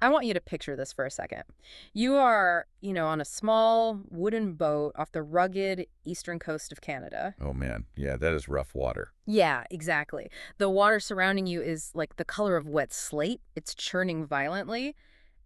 I want you to picture this for a second. You are, on a small wooden boat off the rugged eastern coast of Canada. Oh man, yeah, that is rough water. Yeah, exactly. The water surrounding you is like the color of wet slate. It's churning violently,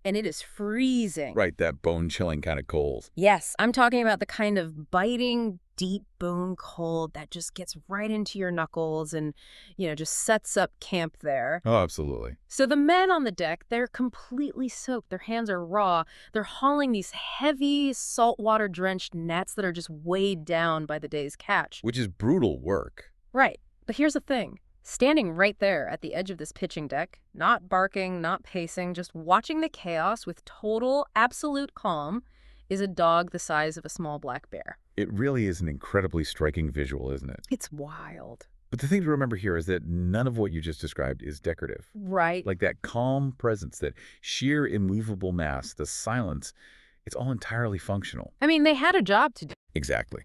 and it is freezing. Right, that bone-chilling kind of cold. Yes, I'm talking about the kind of biting, deep bone cold that just gets right into your knuckles and, just sets up camp there. Oh, absolutely. So the men on the deck, they're completely soaked. Their hands are raw. They're hauling these heavy, saltwater-drenched nets that are just weighed down by the day's catch. Which is brutal work. Right. But here's the thing. Standing right there at the edge of this pitching deck, not barking, not pacing, just watching the chaos with total, absolute calm, is a dog the size of a small black bear. It really is an incredibly striking visual, isn't it? It's wild. But the thing to remember here is that none of what you just described is decorative. Right. Like that calm presence, that sheer immovable mass, the silence, it's all entirely functional. I mean, they had a job to do. Exactly.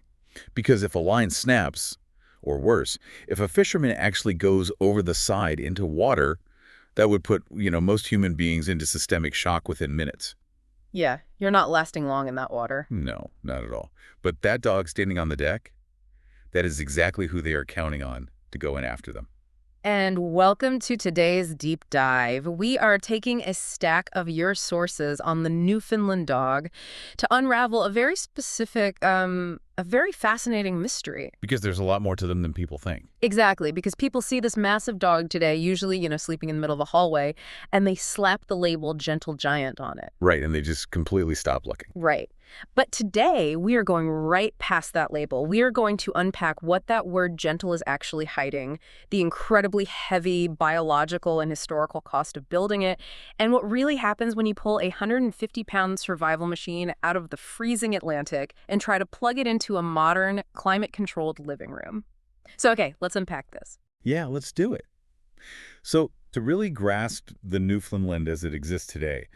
Because if a line snaps, or worse, if a fisherman actually goes over the side into water, that would put, most human beings into systemic shock within minutes. Yeah, you're not lasting long in that water. No, not at all. But that dog standing on the deck, that is exactly who they are counting on to go in after them. And welcome to today's deep dive. We are taking a stack of your sources on the Newfoundland dog to unravel a very specific, a very fascinating mystery. Because there's a lot more to them than people think. Exactly, because people see this massive dog today, usually, sleeping in the middle of a hallway, and they slap the label gentle giant on it. Right, and they just completely stop looking. Right. But today, we are going right past that label. We are going to unpack what that word gentle is actually hiding, the incredibly heavy biological and historical cost of building it, and what really happens when you pull a 150-pound survival machine out of the freezing Atlantic and try to plug it into a modern, climate-controlled living room. So, okay, let's unpack this. Yeah, let's do it. So, to really grasp the Newfoundland as it exists today,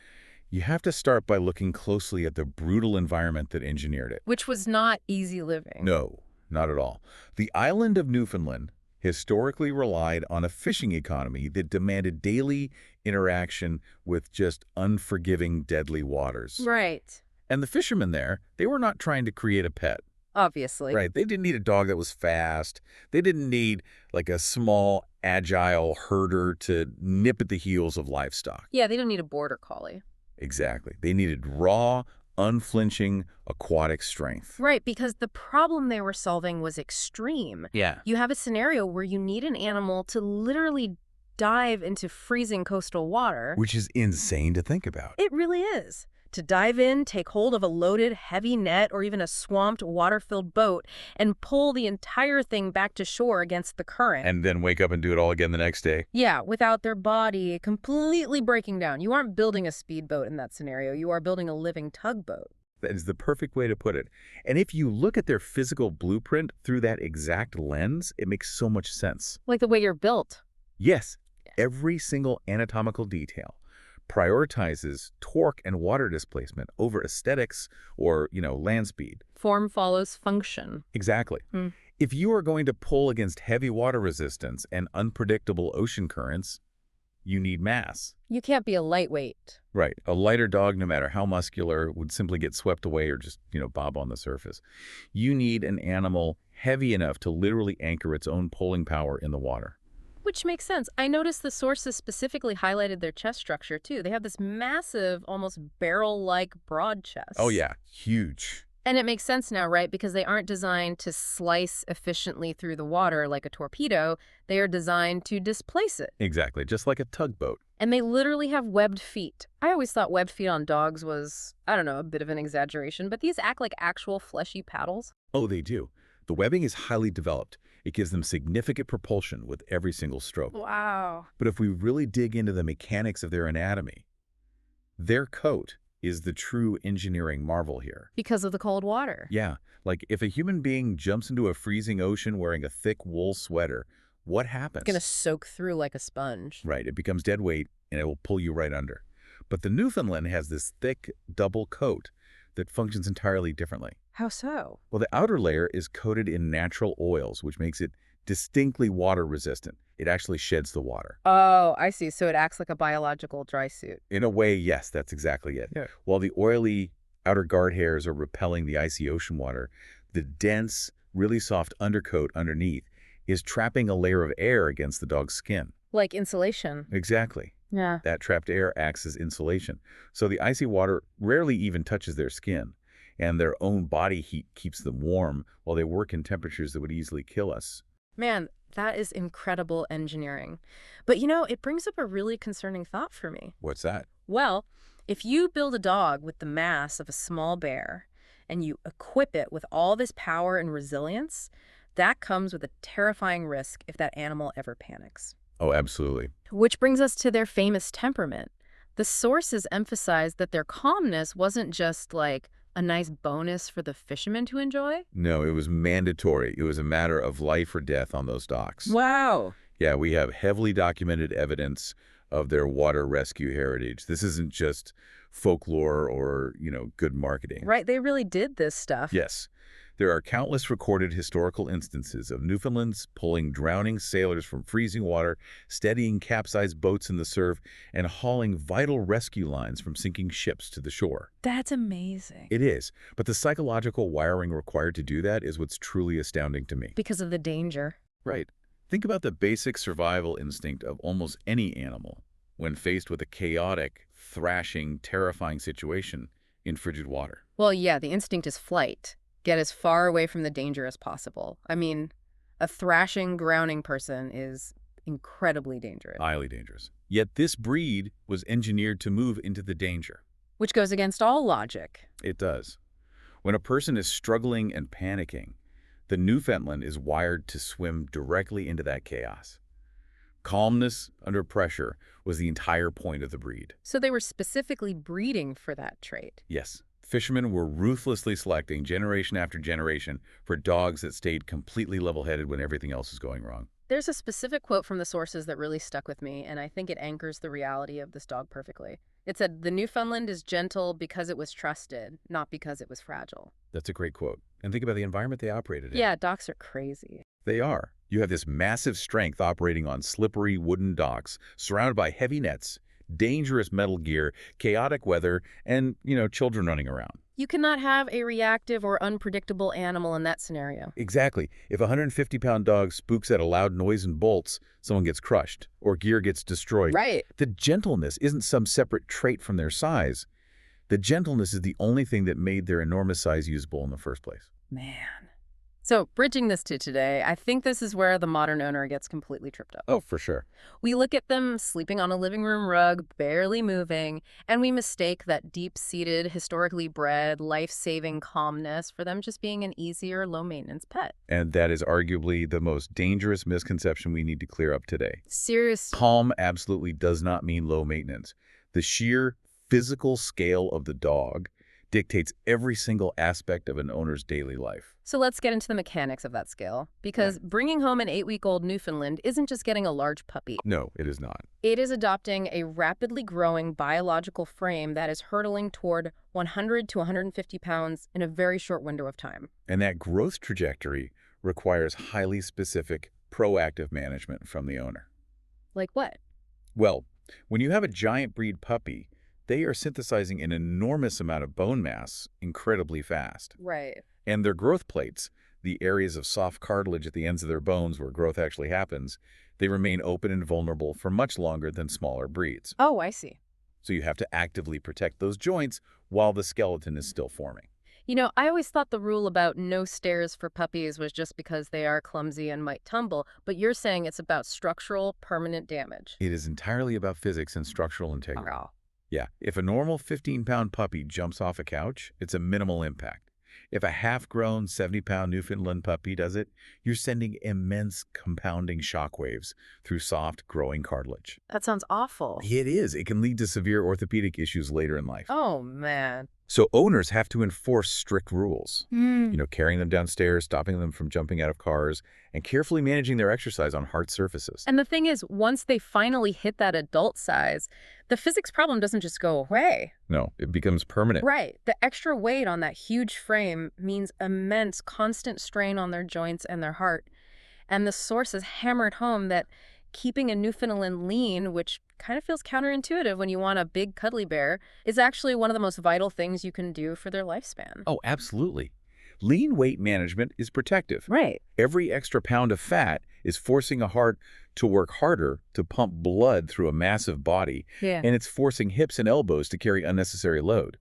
you have to start by looking closely at the brutal environment that engineered it. Which was not easy living. No, not at all. The island of Newfoundland historically relied on a fishing economy that demanded daily interaction with just unforgiving, deadly waters. Right. And the fishermen there, they were not trying to create a pet. Obviously. Right. They didn't need a dog that was fast. They didn't need like a small, agile herder to nip at the heels of livestock. Yeah, they don't need a border collie. Exactly. They needed raw, unflinching, aquatic strength. Right, because the problem they were solving was extreme. Yeah. You have a scenario where you need an animal to literally dive into freezing coastal water. Which is insane to think about. It really is. To dive in, take hold of a loaded, heavy net or even a swamped, water-filled boat and pull the entire thing back to shore against the current. And then wake up and do it all again the next day. Yeah, without their body completely breaking down. You aren't building a speedboat in that scenario. You are building a living tugboat. That is the perfect way to put it. And if you look at their physical blueprint through that exact lens, it makes so much sense. Like the way you're built. Yes, every single anatomical detail prioritizes torque and water displacement over aesthetics or, land speed. Form follows function. Exactly. If you are going to pull against heavy water resistance and unpredictable ocean currents, you need mass. You can't be a lightweight. Right. A lighter dog, no matter how muscular, would simply get swept away or just, bob on the surface. You need an animal heavy enough to literally anchor its own pulling power in the water. Which makes sense. I noticed the sources specifically highlighted their chest structure, too. They have this massive, almost barrel-like broad chest. Oh, yeah. Huge. And it makes sense now, right? Because they aren't designed to slice efficiently through the water like a torpedo. They are designed to displace it. Exactly. Just like a tugboat. And they literally have webbed feet. I always thought webbed feet on dogs was, I don't know, a bit of an exaggeration, but these act like actual fleshy paddles. Oh, they do. The webbing is highly developed. It gives them significant propulsion with every single stroke. Wow. But if we really dig into the mechanics of their anatomy, their coat is the true engineering marvel here. Because of the cold water. Yeah, like if a human being jumps into a freezing ocean wearing a thick wool sweater, what happens? It's going to soak through like a sponge. Right, it becomes dead weight and it will pull you right under. But the Newfoundland has this thick double coat that functions entirely differently. How so? Well, the outer layer is coated in natural oils, which makes it distinctly water resistant. It actually sheds the water. Oh, I see. So it acts like a biological dry suit. In a way, yes, that's exactly it. Yeah. While the oily outer guard hairs are repelling the icy ocean water, the dense, really soft undercoat underneath is trapping a layer of air against the dog's skin. Like insulation. Exactly. Yeah. That trapped air acts as insulation. So the icy water rarely even touches their skin, and their own body heat keeps them warm while they work in temperatures that would easily kill us. Man, that is incredible engineering. But it brings up a really concerning thought for me. What's that? Well, if you build a dog with the mass of a small bear and you equip it with all this power and resilience, that comes with a terrifying risk if that animal ever panics. Oh, absolutely. Which brings us to their famous temperament. The sources emphasized that their calmness wasn't just like a nice bonus for the fishermen to enjoy. No, it was mandatory. It was a matter of life or death on those docks. Wow. Yeah, we have heavily documented evidence of their water rescue heritage. This isn't just folklore or, good marketing. Right, they really did this stuff. Yes. There are countless recorded historical instances of Newfoundlands pulling drowning sailors from freezing water, steadying capsized boats in the surf, and hauling vital rescue lines from sinking ships to the shore. That's amazing. It is, but the psychological wiring required to do that is what's truly astounding to me. Because of the danger. Right. Think about the basic survival instinct of almost any animal when faced with a chaotic, thrashing, terrifying situation in frigid water. Well, yeah, the instinct is flight. Get as far away from the danger as possible. I mean, a thrashing, drowning person is incredibly dangerous. Highly dangerous. Yet this breed was engineered to move into the danger. Which goes against all logic. It does. When a person is struggling and panicking, the Newfoundland is wired to swim directly into that chaos. Calmness under pressure was the entire point of the breed. So they were specifically breeding for that trait. Yes. Fishermen were ruthlessly selecting generation after generation for dogs that stayed completely level-headed when everything else is going wrong. There's a specific quote from the sources that really stuck with me, and I think it anchors the reality of this dog perfectly. It said, "The Newfoundland is gentle because it was trusted, not because it was fragile." That's a great quote. And think about the environment they operated in. Yeah, dogs are crazy. They are. You have this massive strength operating on slippery wooden docks, surrounded by heavy nets, dangerous metal gear, chaotic weather, and, children running around. You cannot have a reactive or unpredictable animal in that scenario. Exactly. If a 150-pound dog spooks at a loud noise and bolts, someone gets crushed or gear gets destroyed. Right. The gentleness isn't some separate trait from their size. The gentleness is the only thing that made their enormous size usable in the first place. Man. So, bridging this to today, I think this is where the modern owner gets completely tripped up. Oh, for sure. We look at them sleeping on a living room rug, barely moving, and we mistake that deep-seated, historically bred, life-saving calmness for them just being an easier, low-maintenance pet. And that is arguably the most dangerous misconception we need to clear up today. Seriously. Calm absolutely does not mean low maintenance. The sheer physical scale of the dog dictates every single aspect of an owner's daily life. So let's get into the mechanics of that scale, because bringing home an 8-week-old Newfoundland isn't just getting a large puppy. No, it is not. It is adopting a rapidly growing biological frame that is hurtling toward 100 to 150 pounds in a very short window of time. And that growth trajectory requires highly specific, proactive management from the owner. Like what? Well, when you have a giant breed puppy, they are synthesizing an enormous amount of bone mass incredibly fast. Right. And their growth plates, the areas of soft cartilage at the ends of their bones where growth actually happens, they remain open and vulnerable for much longer than smaller breeds. Oh, I see. So you have to actively protect those joints while the skeleton is still forming. I always thought the rule about no stairs for puppies was just because they are clumsy and might tumble, but you're saying it's about structural, permanent damage. It is entirely about physics and structural integrity. Oh. Yeah, if a normal 15-pound puppy jumps off a couch, it's a minimal impact. If a half-grown 70-pound Newfoundland puppy does it, you're sending immense compounding shockwaves through soft, growing cartilage. That sounds awful. It is. It can lead to severe orthopedic issues later in life. Oh, man. So owners have to enforce strict rules. Carrying them downstairs, stopping them from jumping out of cars, and carefully managing their exercise on hard surfaces. And the thing is, once they finally hit that adult size, the physics problem doesn't just go away. No, it becomes permanent. Right. The extra weight on that huge frame means immense, constant strain on their joints and their heart. And the sources hammered home that keeping a Newfoundland lean, which kind of feels counterintuitive when you want a big cuddly bear, is actually one of the most vital things you can do for their lifespan. Oh, absolutely. Lean weight management is protective. Right. Every extra pound of fat is forcing a heart to work harder to pump blood through a massive body, Yeah. and it's forcing hips and elbows to carry unnecessary load.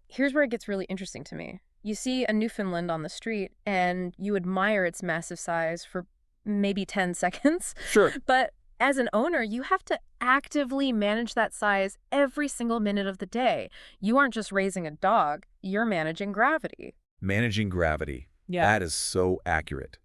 Here's where it gets really interesting to me. You see a Newfoundland on the street, and you admire its massive size for maybe 10 seconds. Sure. But as an owner, you have to actively manage that size every single minute of the day. You aren't just raising a dog, you're managing gravity. Managing gravity. That is so accurate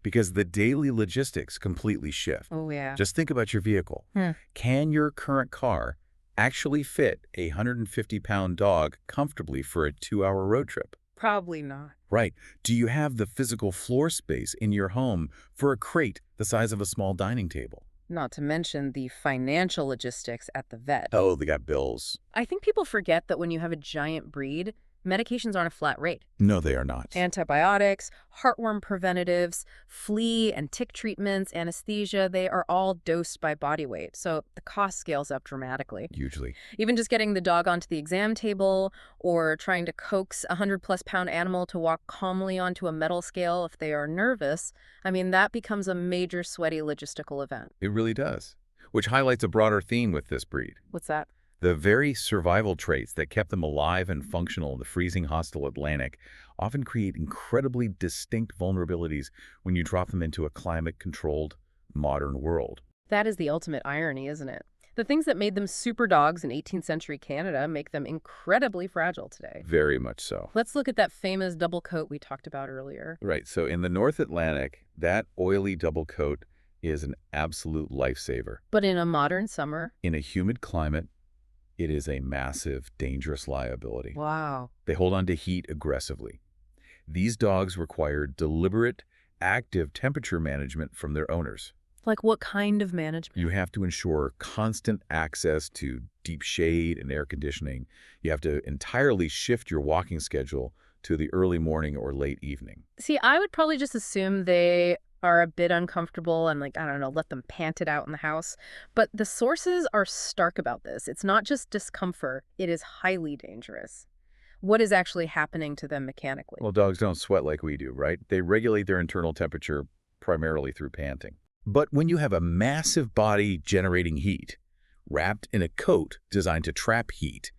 because the daily logistics completely shift. Oh, yeah. Just think about your vehicle. Can your current car actually fit a 150-pound dog comfortably for a 2-hour road trip? Probably not. Right. Do you have the physical floor space in your home for a crate the size of a small dining table? Not to mention the financial logistics at the vet. Oh, they got bills. I think people forget that when you have a giant breed, medications aren't a flat rate. No, they are not. Antibiotics, heartworm preventatives, flea and tick treatments, anesthesia, they are all dosed by body weight. So the cost scales up dramatically. Hugely. Even just getting the dog onto the exam table or trying to coax a 100-plus-pound animal to walk calmly onto a metal scale if they are nervous, that becomes a major sweaty logistical event. It really does. Which highlights a broader theme with this breed. What's that? The very survival traits that kept them alive and functional in the freezing hostile Atlantic often create incredibly distinct vulnerabilities when you drop them into a climate-controlled, modern world. That is the ultimate irony, isn't it? The things that made them super dogs in 18th century Canada make them incredibly fragile today. Very much so. Let's look at that famous double coat we talked about earlier. Right. So in the North Atlantic, that oily double coat is an absolute lifesaver. But in a modern summer? In a humid climate, it is a massive, dangerous liability. Wow. They hold on to heat aggressively. These dogs require deliberate, active temperature management from their owners. Like what kind of management? You have to ensure constant access to deep shade and air conditioning. You have to entirely shift your walking schedule to the early morning or late evening. See, I would probably just assume they are a bit uncomfortable and let them pant it out in the house. But the sources are stark about this. It's not just discomfort, it is highly dangerous. What is actually happening to them mechanically? Well, dogs don't sweat like we do, right? They regulate their internal temperature primarily through panting. But when you have a massive body generating heat, wrapped in a coat designed to trap heat,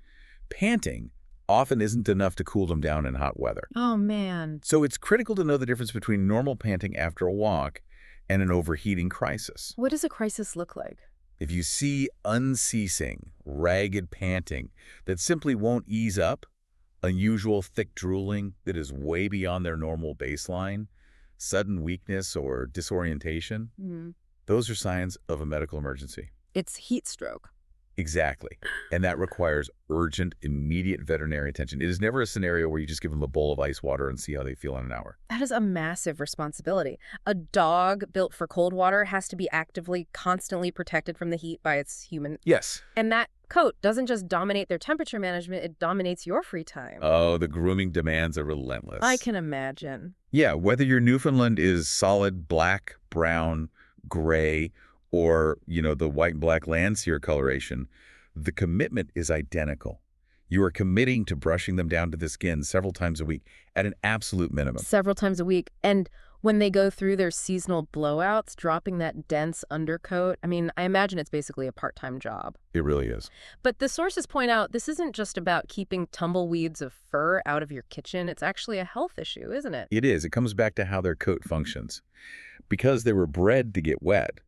panting often isn't enough to cool them down in hot weather. Oh, man. So it's critical to know the difference between normal panting after a walk and an overheating crisis. What does a crisis look like? If you see unceasing, ragged panting that simply won't ease up, unusual thick drooling that is way beyond their normal baseline, sudden weakness or disorientation, those are signs of a medical emergency. It's heat stroke. Exactly. And that requires urgent, immediate veterinary attention. It is never a scenario where you just give them a bowl of ice water and see how they feel in an hour. That is a massive responsibility. A dog built for cold water has to be actively, constantly protected from the heat by its human. Yes. And that coat doesn't just dominate their temperature management, it dominates your free time. Oh, the grooming demands are relentless. I can imagine. Yeah, whether your Newfoundland is solid black, brown, gray, or, the white and black Landseer coloration, the commitment is identical. You are committing to brushing them down to the skin several times a week at an absolute minimum. Several times a week. And when they go through their seasonal blowouts, dropping that dense undercoat, I imagine it's basically a part-time job. It really is. But the sources point out this isn't just about keeping tumbleweeds of fur out of your kitchen. It's actually a health issue, isn't it? It is. It comes back to how their coat functions. Because they were bred to get wet,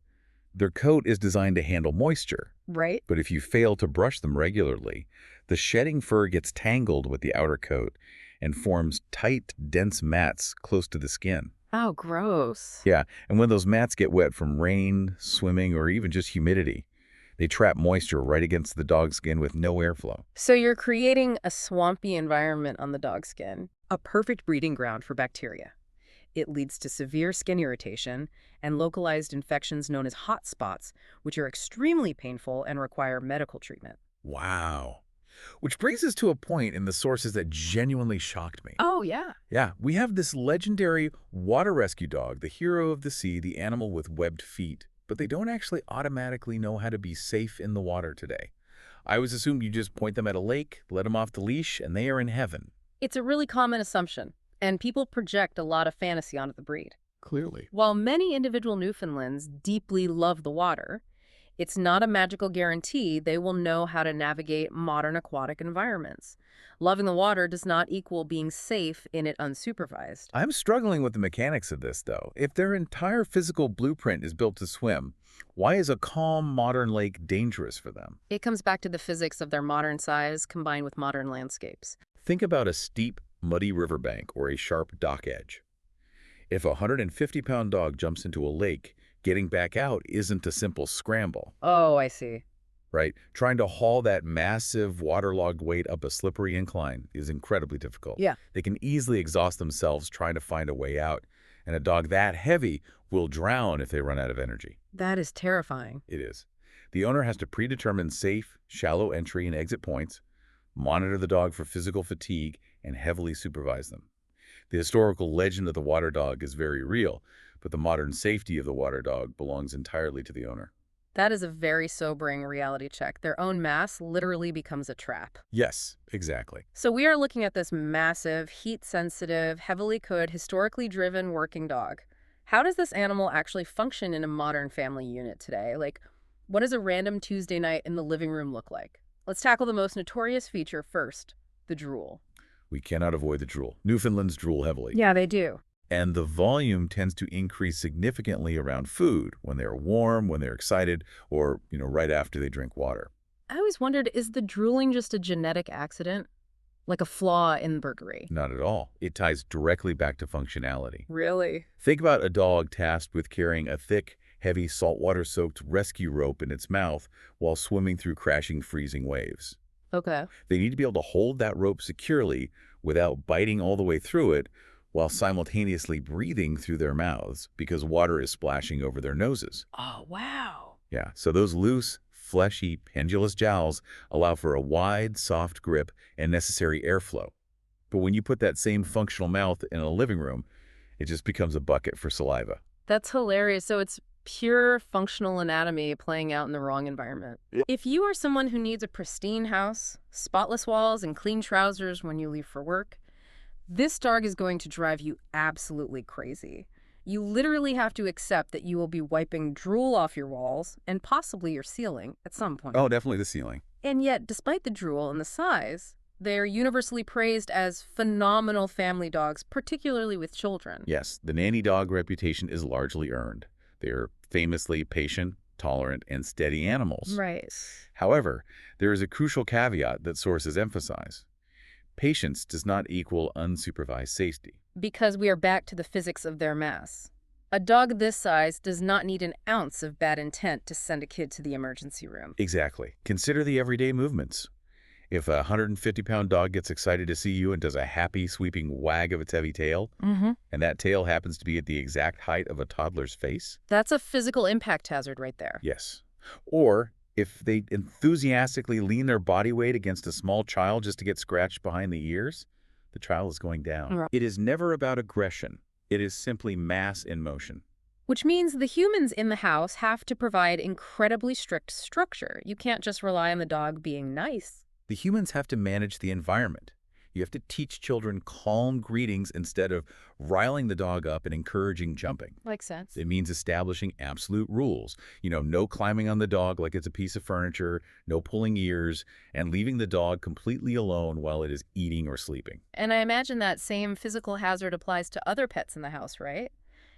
their coat is designed to handle moisture. Right. But if you fail to brush them regularly, the shedding fur gets tangled with the outer coat and forms tight, dense mats close to the skin. Oh, gross. Yeah, and when those mats get wet from rain, swimming, or even just humidity, they trap moisture right against the dog's skin with no airflow. So you're creating a swampy environment on the dog's skin, a perfect breeding ground for bacteria. It leads to severe skin irritation and localized infections known as hot spots, which are extremely painful and require medical treatment. Wow. Which brings us to a point in the sources that genuinely shocked me. Oh, yeah. Yeah, we have this legendary water rescue dog, the hero of the sea, the animal with webbed feet. but they don't actually automatically know how to be safe in the water today. I always assumed you just point them at a lake, let them off the leash, and they are in heaven. It's a really common assumption, and people project a lot of fantasy onto the breed. Clearly. While many individual Newfoundlands deeply love the water, it's not a magical guarantee they will know how to navigate modern aquatic environments. Loving the water does not equal being safe in it unsupervised. I'm struggling with the mechanics of this, though. If their entire physical blueprint is built to swim, why is a calm, modern lake dangerous for them? It comes back to the physics of their modern size combined with modern landscapes. Think about a steep, muddy riverbank or a sharp dock edge. If a 150-pound dog jumps into a lake, getting back out isn't a simple scramble, Oh, I see. right? Trying to haul that massive waterlogged weight up a slippery incline is incredibly difficult. Yeah. They can easily exhaust themselves trying to find a way out, and a dog that heavy will drown if they run out of energy. That is terrifying. It is. The owner has to predetermine safe, shallow entry and exit points, monitor the dog for physical fatigue, and heavily supervise them. The historical legend of the water dog is very real, but the modern safety of the water dog belongs entirely to the owner. That is a very sobering reality check. Their own mass literally becomes a trap. Yes, exactly. So we are looking at this massive, heat-sensitive, heavily could, historically driven working dog. How does this animal actually function in a modern family unit today? Like, what does a random Tuesday night in the living room look like? Let's tackle the most notorious feature first, the drool. We cannot avoid the drool. Newfoundlands drool heavily. Yeah, they do. And the volume tends to increase significantly around food, when they're warm, when they're excited, or, right after they drink water. I always wondered, is the drooling just a genetic accident? Like a flaw in burglary? Not at all. It ties directly back to functionality. Really? Think about a dog tasked with carrying a thick, heavy, saltwater-soaked rescue rope in its mouth while swimming through crashing, freezing waves. Okay. They need to be able to hold that rope securely without biting all the way through it while simultaneously breathing through their mouths because water is splashing over their noses. Oh, wow. Yeah, so those loose, fleshy, pendulous jowls allow for a wide, soft grip and necessary airflow. But when you put that same functional mouth in a living room, it just becomes a bucket for saliva. That's hilarious. So it's pure functional anatomy playing out in the wrong environment. Yeah. If you are someone who needs a pristine house, spotless walls, and clean trousers when you leave for work, this dog is going to drive you absolutely crazy. You literally have to accept that you will be wiping drool off your walls and possibly your ceiling at some point. Oh, definitely the ceiling. And yet, despite the drool and the size, they're universally praised as phenomenal family dogs, particularly with children. Yes, the nanny dog reputation is largely earned. They're famously patient, tolerant, and steady animals. Right. However, there is a crucial caveat that sources emphasize. Patience does not equal unsupervised safety. Because we are back to the physics of their mass. A dog this size does not need an ounce of bad intent to send a kid to the emergency room. Exactly. Consider the everyday movements. If a 150-pound dog gets excited to see you and does a happy, sweeping wag of its heavy tail, and that tail happens to be at the exact height of a toddler's face? That's a physical impact hazard right there. Yes. Or if they enthusiastically lean their body weight against a small child just to get scratched behind the ears, the child is going down. Right. It is never about aggression. It is simply mass in motion. Which means the humans in the house have to provide incredibly strict structure. You can't just rely on the dog being nice. The humans have to manage the environment. You have to teach children calm greetings instead of riling the dog up and encouraging jumping. Makes sense. It means establishing absolute rules. No climbing on the dog like it's a piece of furniture, no pulling ears, and leaving the dog completely alone while it is eating or sleeping. And I imagine that same physical hazard applies to other pets in the house, right?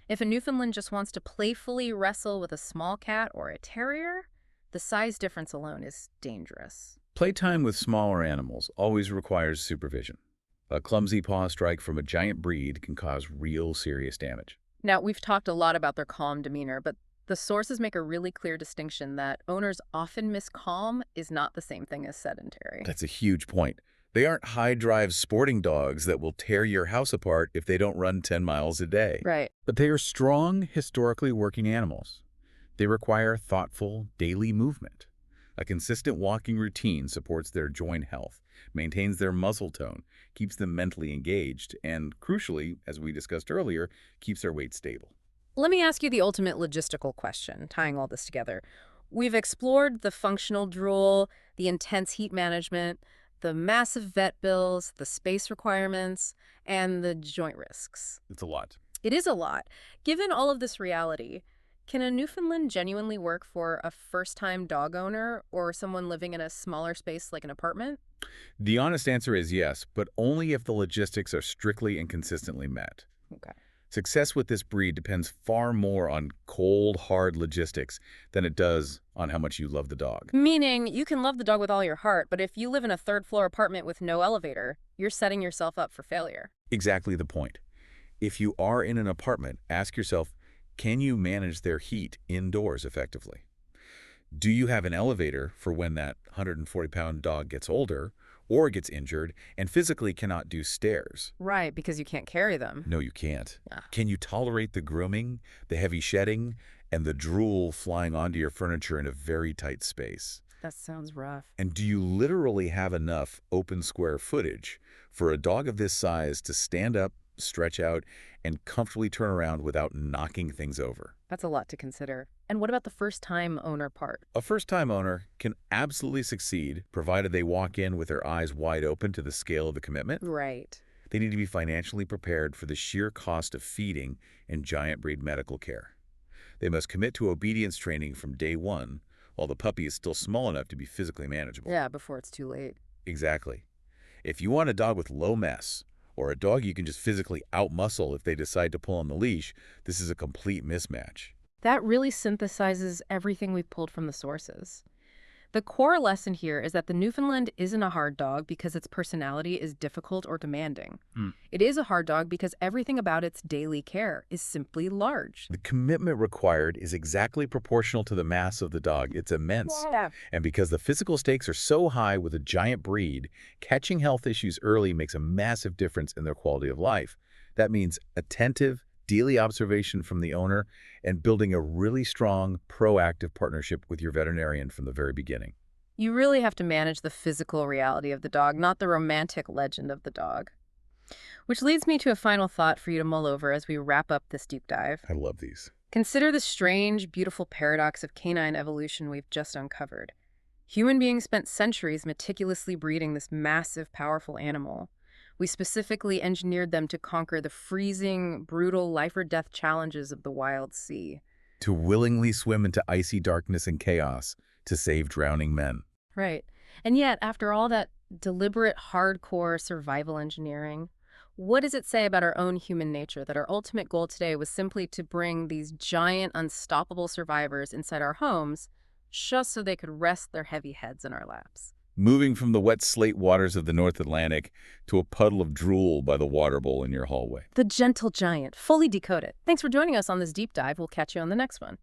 If a Newfoundland just wants to playfully wrestle with a small cat or a terrier, the size difference alone is dangerous. Playtime with smaller animals always requires supervision. A clumsy paw strike from a giant breed can cause real serious damage. Now, we've talked a lot about their calm demeanor, but the sources make a really clear distinction that owners often miss calm is not the same thing as sedentary. That's a huge point. They aren't high-drive sporting dogs that will tear your house apart if they don't run 10 miles a day. Right. But they are strong, historically working animals. They require thoughtful, daily movement. A consistent walking routine supports their joint health, maintains their muscle tone, keeps them mentally engaged, and, crucially, as we discussed earlier, keeps their weight stable. Let me ask you the ultimate logistical question, tying all this together. We've explored the functional drool, the intense heat management, the massive vet bills, the space requirements, and the joint risks. It's a lot. It is a lot. Given all of this reality, can a Newfoundland genuinely work for a first-time dog owner or someone living in a smaller space like an apartment? The honest answer is yes, but only if the logistics are strictly and consistently met. Okay. Success with this breed depends far more on cold, hard logistics than it does on how much you love the dog. Meaning, you can love the dog with all your heart, but if you live in a third-floor apartment with no elevator, you're setting yourself up for failure. Exactly the point. If you are in an apartment, ask yourself, can you manage their heat indoors effectively? Do you have an elevator for when that 140-pound dog gets older or gets injured and physically cannot do stairs? Right, because you can't carry them. No, you can't. Ah. Can you tolerate the grooming, the heavy shedding, and the drool flying onto your furniture in a very tight space? That sounds rough. And do you literally have enough open square footage for a dog of this size to stand up, stretch out, and comfortably turn around without knocking things over? That's a lot to consider. And what about the first-time owner part? A first-time owner can absolutely succeed, provided they walk in with their eyes wide open to the scale of the commitment. Right. They need to be financially prepared for the sheer cost of feeding and giant breed medical care. They must commit to obedience training from day one, while the puppy is still small enough to be physically manageable. Yeah, before it's too late. Exactly. If you want a dog with low mess, or a dog you can just physically outmuscle if they decide to pull on the leash, this is a complete mismatch. That really synthesizes everything we've pulled from the sources. The core lesson here is that the Newfoundland isn't a hard dog because its personality is difficult or demanding. It is a hard dog because everything about its daily care is simply large. The commitment required is exactly proportional to the mass of the dog. It's immense. Yeah. And because the physical stakes are so high with a giant breed, catching health issues early makes a massive difference in their quality of life. That means attentive, daily observation from the owner and building a really strong, proactive partnership with your veterinarian from the very beginning. You really have to manage the physical reality of the dog, not the romantic legend of the dog. Which leads me to a final thought for you to mull over as we wrap up this deep dive. I love these. Consider the strange, beautiful paradox of canine evolution we've just uncovered. Human beings spent centuries meticulously breeding this massive, powerful animal. We specifically engineered them to conquer the freezing, brutal life-or-death challenges of the wild sea. To willingly swim into icy darkness and chaos to save drowning men. Right. And yet, after all that deliberate, hardcore survival engineering, what does it say about our own human nature that our ultimate goal today was simply to bring these giant, unstoppable survivors inside our homes just so they could rest their heavy heads in our laps? Moving from the wet slate waters of the North Atlantic to a puddle of drool by the water bowl in your hallway. The gentle giant, fully decoded. Thanks for joining us on this deep dive. We'll catch you on the next one.